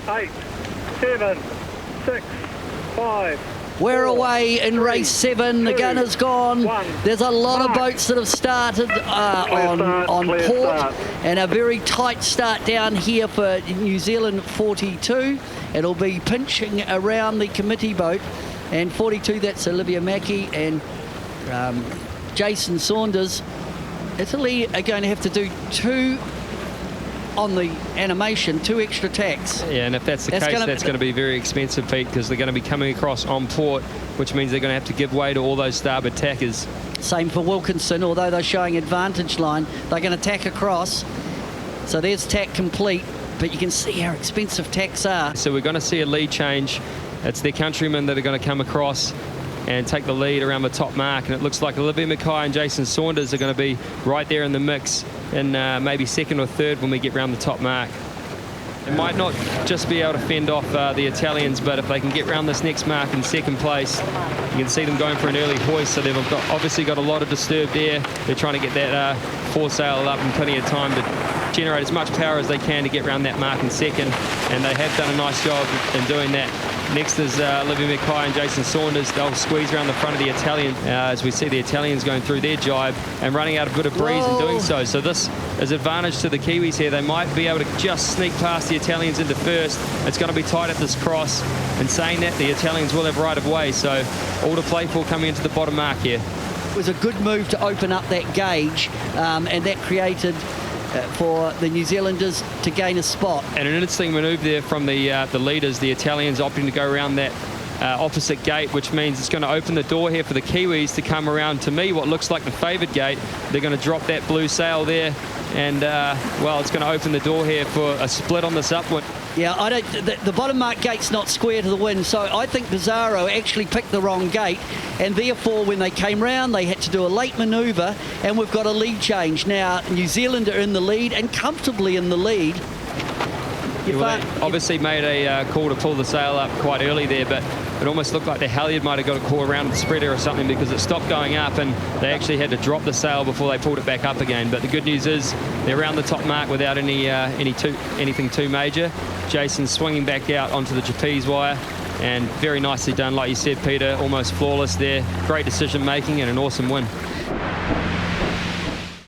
8, 7, 6, 5. We're away in race 7. The gun has gone. There's a lot of boats that have started on port, and a very tight start down here for New Zealand 42. It'll be pinching around the committee boat, and 42, that's Olivia Mackey and Jason Saunders. Italy are going to have to do 2 on the animation, 2 extra tacks. Yeah, and if that's the case, that's going to be very expensive, Pete, because they're going to be coming across on port, which means they're going to have to give way to all those starboard tackers. Same for Wilkinson, although they're showing advantage line, they're going to tack across. So there's tack complete, but you can see how expensive tacks are. So we're going to see a lead change. It's their countrymen that are going to come across and take the lead around the top mark, and it looks like Olivia Mackay and Jason Saunders are going to be right there in the mix, in maybe second or third when we get round the top mark. They might not just be able to fend off the Italians, but if they can get round this next mark in second place, you can see them going for an early hoist. So they've obviously got a lot of disturbed air. They're trying to get that foresail up in plenty of time to generate as much power as they can to get round that mark in second, and they have done a nice job in doing that. Next is Olivia Mackay and Jason Saunders. They'll squeeze around the front of the Italian as we see the Italians going through their jibe and running out a bit of breeze in doing so. So this is advantage to the Kiwis here. They might be able to just sneak past the Italians into first. It's going to be tight at this cross. And saying that, the Italians will have right of way. So all to play for coming into the bottom mark here. It was a good move to open up that gauge, and that created for the New Zealanders to gain a spot. And an interesting manoeuvre there from the leaders, the Italians opting to go around that opposite gate, which means it's going to open the door here for the Kiwis to come around, to me, what looks like the favoured gate. They're going to drop that blue sail there, and, well, it's going to open the door here for a split on this upwind. Yeah, the bottom mark gate's not square to the wind, so I think Pizarro actually picked the wrong gate, and therefore when they came round they had to do a late manoeuvre, and we've got a lead change. Now New Zealand are in the lead, and comfortably in the lead. Well, they obviously made a call to pull the sail up quite early there, but it almost looked like the halyard might have got a call around the spreader or something, because it stopped going up and they actually had to drop the sail before they pulled it back up again. But the good news is they're around the top mark without anything too major. Jason swinging back out onto the trapeze wire, and very nicely done, like you said, Peter, almost flawless there. Great decision making and an awesome win.